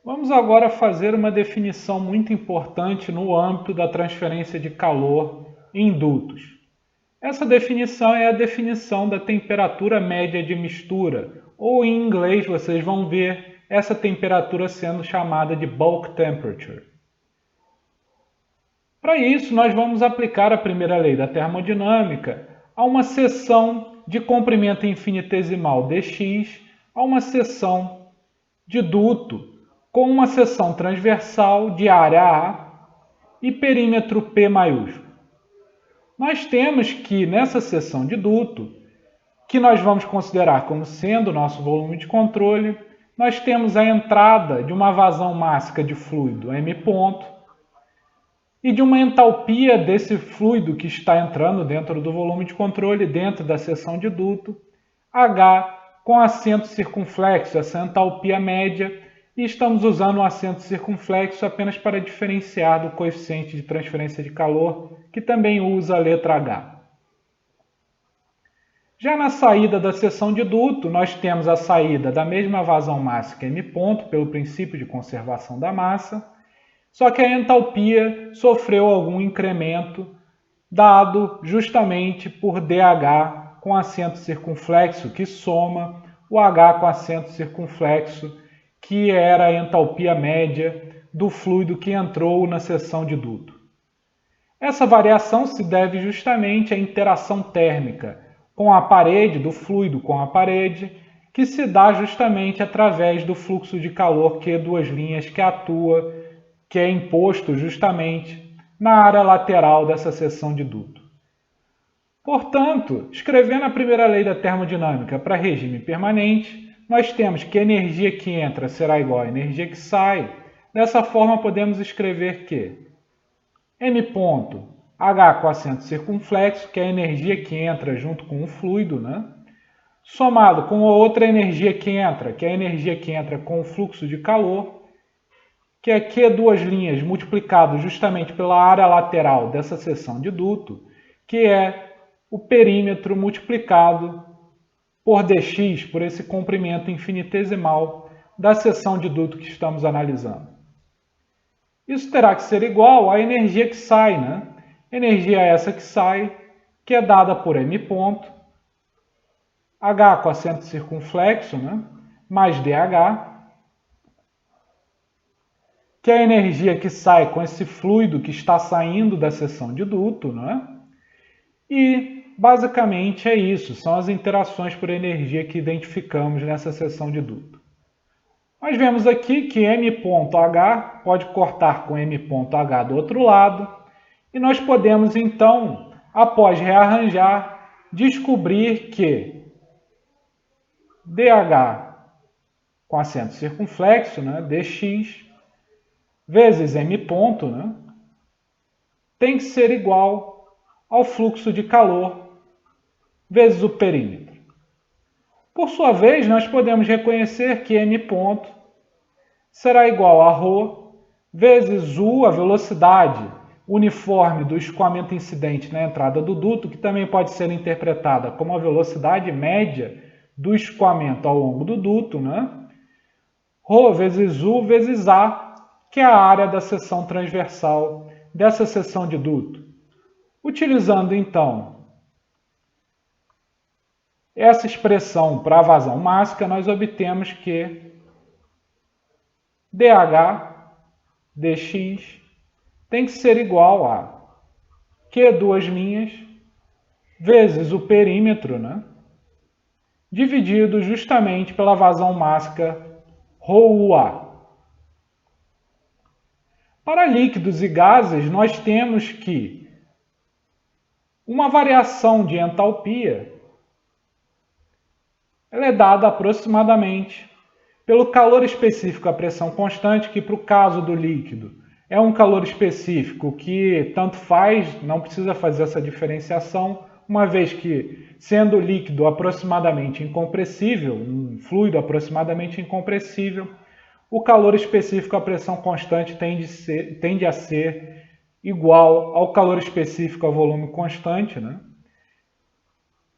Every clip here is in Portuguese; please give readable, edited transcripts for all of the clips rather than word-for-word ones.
Vamos agora fazer uma definição muito importante no âmbito da transferência de calor em dutos. Essa definição é a definição da temperatura média de mistura, ou em inglês vocês vão ver essa temperatura sendo chamada de bulk temperature. Para isso, nós vamos aplicar a primeira lei da termodinâmica a uma seção de comprimento infinitesimal dx a uma seção de duto com uma seção transversal de área A e perímetro P maiúsculo. Nós temos que, nessa seção de duto, que nós vamos considerar como sendo o nosso volume de controle, nós temos a entrada de uma vazão mássica de fluido, M ponto, e de uma entalpia desse fluido que está entrando dentro do volume de controle, dentro da seção de duto, H com acento circunflexo, essa entalpia média, e estamos usando um acento circunflexo apenas para diferenciar do coeficiente de transferência de calor, que também usa a letra H. Já na saída da seção de duto, nós temos a saída da mesma vazão mássica M ponto, pelo princípio de conservação da massa, só que a entalpia sofreu algum incremento, dado justamente por DH com acento circunflexo, que soma o H com acento circunflexo, que era a entalpia média do fluido que entrou na seção de duto. Essa variação se deve justamente à interação térmica com a parede, do fluido com a parede, que se dá justamente através do fluxo de calor Q2' que atua, que é imposto justamente na área lateral dessa seção de duto. Portanto, escrevendo a primeira lei da termodinâmica para regime permanente, nós temos que a energia que entra será igual à energia que sai. Dessa forma, podemos escrever que M ponto H com acento circunflexo, que é a energia que entra junto com o fluido, somado com a outra energia que entra, que é a energia que entra com o fluxo de calor, que é Q2' multiplicado justamente pela área lateral dessa seção de duto, que é o perímetro multiplicado por dx, por esse comprimento infinitesimal da seção de duto que estamos analisando. Isso terá que ser igual à energia que sai, Energia essa que sai, que é dada por M ponto, H com acento circunflexo, mais DH, que é a energia que sai com esse fluido que está saindo da seção de duto, E, basicamente, é isso. São as interações por energia que identificamos nessa seção de duto. Nós vemos aqui que M.H pode cortar com M.H do outro lado. E nós podemos, então, após rearranjar, descobrir que DH com acento circunflexo, dx, vezes M ponto, tem que ser igual ao fluxo de calor vezes o perímetro. Por sua vez, nós podemos reconhecer que M ponto será igual a ρ vezes U, a velocidade uniforme do escoamento incidente na entrada do duto, que também pode ser interpretada como a velocidade média do escoamento ao longo do duto, ρ vezes U vezes A, que é a área da seção transversal dessa seção de duto. Utilizando, então, essa expressão para a vazão mássica, nós obtemos que dH dx tem que ser igual a Q2' vezes o perímetro, dividido justamente pela vazão mássica ρUA. Para líquidos e gases, nós temos que uma variação de entalpia ela é dada aproximadamente pelo calor específico à pressão constante, que para o caso do líquido é um calor específico que tanto faz, não precisa fazer essa diferenciação, uma vez que, sendo líquido aproximadamente incompressível, um fluido aproximadamente incompressível, o calor específico à pressão constante tende a ser igual ao calor específico a volume constante,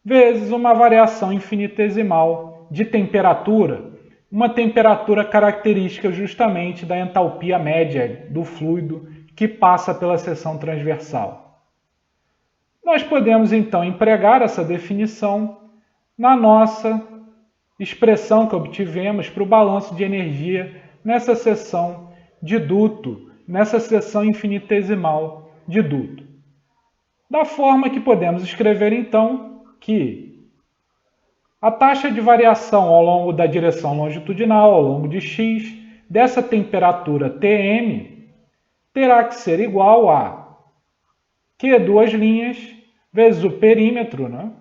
vezes uma variação infinitesimal de temperatura, uma temperatura característica justamente da entalpia média do fluido que passa pela seção transversal. Nós podemos então empregar essa definição na nossa expressão que obtivemos para o balanço de energia nessa seção de duto, nessa seção infinitesimal de duto. Da forma que podemos escrever então que a taxa de variação ao longo da direção longitudinal, ao longo de x, dessa temperatura Tm, terá que ser igual a Q duas linhas vezes o perímetro, né?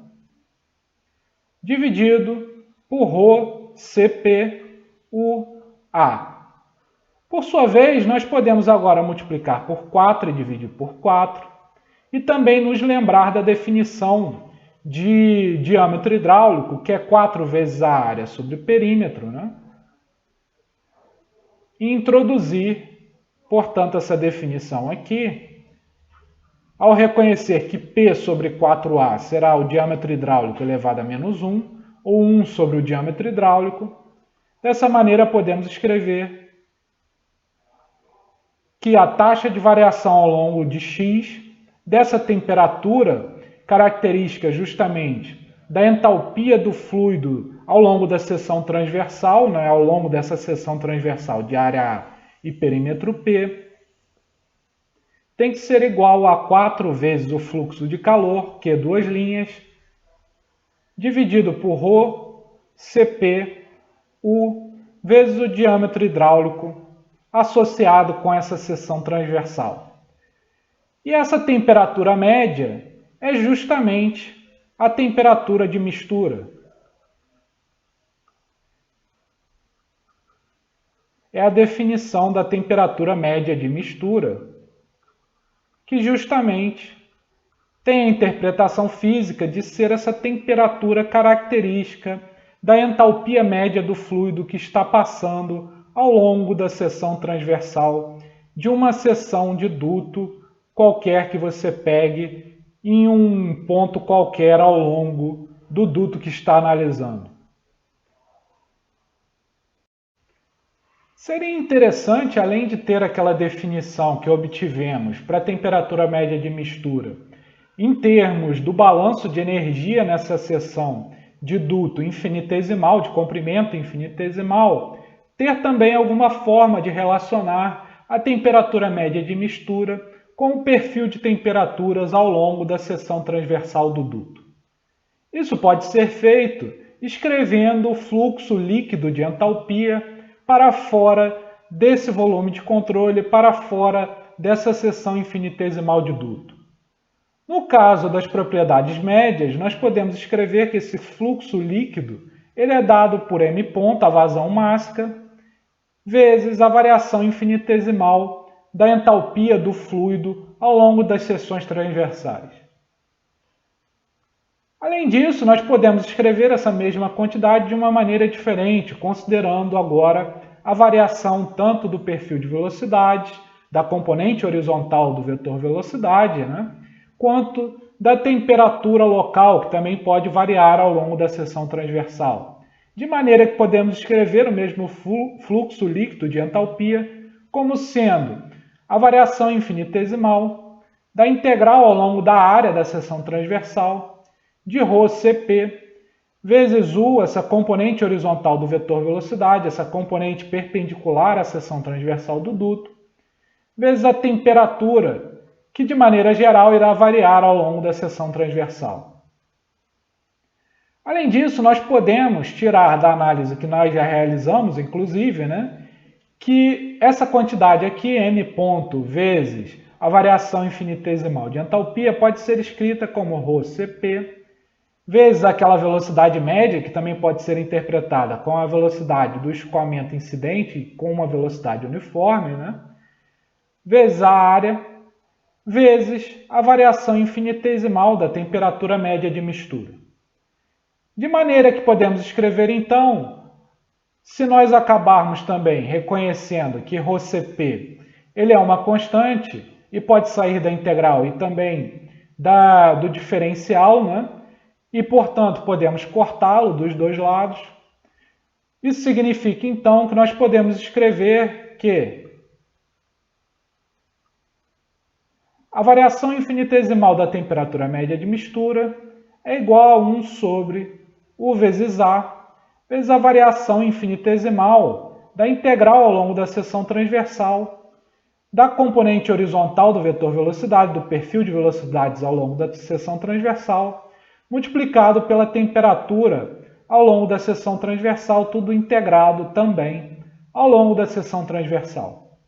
Dividido por ρ Cp UA. Por sua vez, nós podemos agora multiplicar por 4 e dividir por 4 e também nos lembrar da definição de diâmetro hidráulico, que é 4 vezes a área sobre o perímetro, né? E introduzir, portanto, essa definição aqui, ao reconhecer que P sobre 4A será o diâmetro hidráulico elevado a menos 1, ou 1 sobre o diâmetro hidráulico. Dessa maneira, podemos escrever que a taxa de variação ao longo de x dessa temperatura, característica justamente da entalpia do fluido ao longo da seção transversal, né, ao longo dessa seção transversal de área A e perímetro P, tem que ser igual a 4 vezes o fluxo de calor, que é duas linhas, dividido por ρ Cp U vezes o diâmetro hidráulico associado com essa seção transversal. E essa temperatura média é justamente a temperatura de mistura. É a definição da temperatura média de mistura, que justamente tem a interpretação física de ser essa temperatura característica da entalpia média do fluido que está passando ao longo da seção transversal de uma seção de duto qualquer que você pegue em um ponto qualquer ao longo do duto que está analisando. Seria interessante, além de ter aquela definição que obtivemos para a temperatura média de mistura, em termos do balanço de energia nessa seção de duto infinitesimal, de comprimento infinitesimal, ter também alguma forma de relacionar a temperatura média de mistura com o perfil de temperaturas ao longo da seção transversal do duto. Isso pode ser feito escrevendo o fluxo líquido de entalpia para fora desse volume de controle, para fora dessa seção infinitesimal de duto. No caso das propriedades médias, nós podemos escrever que esse fluxo líquido ele é dado por m ponto, a vazão mássica, vezes a variação infinitesimal da entalpia do fluido ao longo das seções transversais. Além disso, nós podemos escrever essa mesma quantidade de uma maneira diferente, considerando agora a variação tanto do perfil de velocidade, da componente horizontal do vetor velocidade, né, quanto da temperatura local, que também pode variar ao longo da seção transversal. De maneira que podemos escrever o mesmo fluxo líquido de entalpia como sendo a variação infinitesimal da integral ao longo da área da seção transversal de ρ Cp vezes U, essa componente horizontal do vetor velocidade, essa componente perpendicular à seção transversal do duto, vezes a temperatura, que de maneira geral irá variar ao longo da seção transversal. Além disso, nós podemos tirar da análise que nós já realizamos, inclusive, né, que essa quantidade aqui, n ponto vezes a variação infinitesimal de entalpia, pode ser escrita como ρ Cp vezes aquela velocidade média, que também pode ser interpretada com a velocidade do escoamento incidente com uma velocidade uniforme, né, vezes a área, vezes a variação infinitesimal da temperatura média de mistura. De maneira que podemos escrever, então, se nós acabarmos também reconhecendo que ρCp ele é uma constante e pode sair da integral e também do diferencial, né? E, portanto, podemos cortá-lo dos dois lados. Isso significa, então, que nós podemos escrever que a variação infinitesimal da temperatura média de mistura é igual a 1 sobre U vezes A, vezes a variação infinitesimal da integral ao longo da seção transversal, da componente horizontal do vetor velocidade, do perfil de velocidades ao longo da seção transversal, multiplicado pela temperatura ao longo da seção transversal, tudo integrado também ao longo da seção transversal.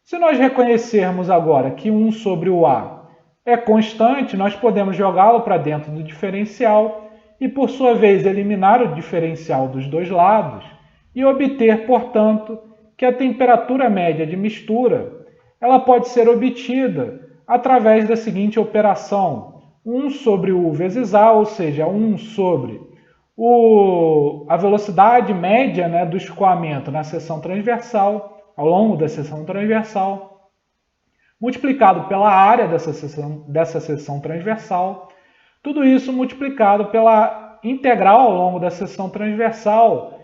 Se nós reconhecermos agora que 1 sobre o A é constante, nós podemos jogá-lo para dentro do diferencial e, por sua vez, eliminar o diferencial dos dois lados e obter, portanto, que a temperatura média de mistura ela pode ser obtida através da seguinte operação: 1 sobre U vezes A, ou seja, 1 sobre a velocidade média, né, do escoamento na seção transversal, ao longo da seção transversal, multiplicado pela área dessa seção transversal, tudo isso multiplicado pela integral ao longo da seção transversal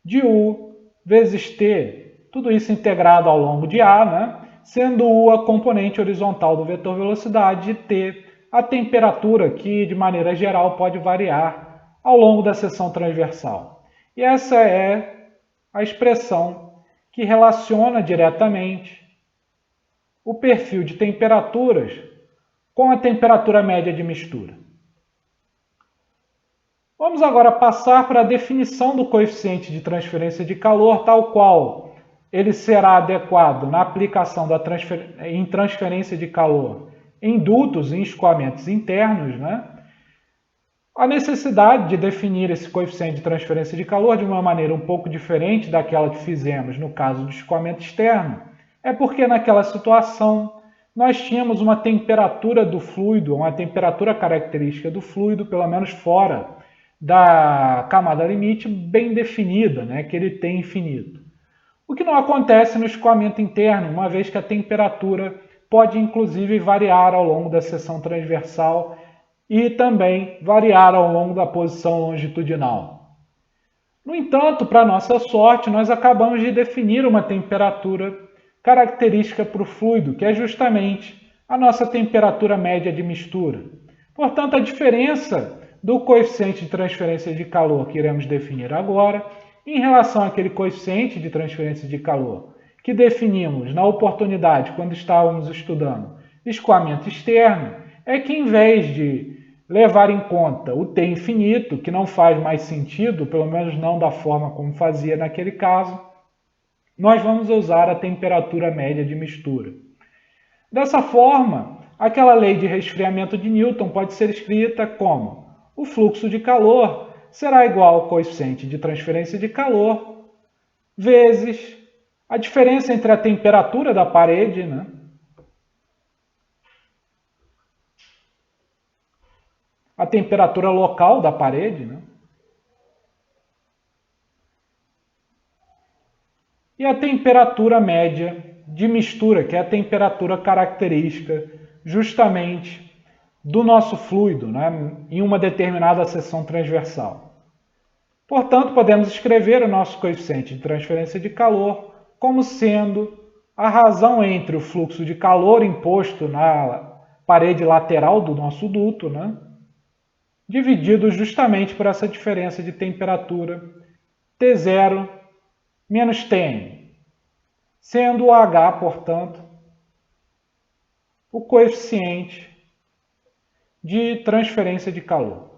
de U vezes T, tudo isso integrado ao longo de A, né, sendo U a componente horizontal do vetor velocidade e T a temperatura, que de maneira geral pode variar ao longo da seção transversal. E essa é a expressão que relaciona diretamente o perfil de temperaturas com a temperatura média de mistura. Vamos agora passar para a definição do coeficiente de transferência de calor, tal qual ele será adequado na aplicação em transferência de calor em dutos e escoamentos internos, né? A necessidade de definir esse coeficiente de transferência de calor de uma maneira um pouco diferente daquela que fizemos no caso do escoamento externo é porque naquela situação nós tínhamos uma temperatura do fluido, uma temperatura característica do fluido, pelo menos fora da camada limite, bem definida, né, que ele tem infinito. O que não acontece no escoamento interno, uma vez que a temperatura pode inclusive variar ao longo da seção transversal e também variar ao longo da posição longitudinal. No entanto, para nossa sorte, nós acabamos de definir uma temperatura característica para o fluido, que é justamente a nossa temperatura média de mistura. Portanto, a diferença do coeficiente de transferência de calor que iremos definir agora, em relação àquele coeficiente de transferência de calor que definimos na oportunidade quando estávamos estudando escoamento externo, é que em vez de levar em conta o T infinito, que não faz mais sentido, pelo menos não da forma como fazia naquele caso, nós vamos usar a temperatura média de mistura. Dessa forma, aquela lei de resfriamento de Newton pode ser escrita como: o fluxo de calor será igual ao coeficiente de transferência de calor vezes a diferença entre a temperatura da parede, né, a temperatura local da parede, né, e a temperatura média de mistura, que é a temperatura característica justamente do nosso fluido, né, em uma determinada seção transversal. Portanto, podemos escrever o nosso coeficiente de transferência de calor como sendo a razão entre o fluxo de calor imposto na parede lateral do nosso duto, né, dividido justamente por essa diferença de temperatura T0 menos Tm, sendo o H, portanto, o coeficiente de transferência de calor.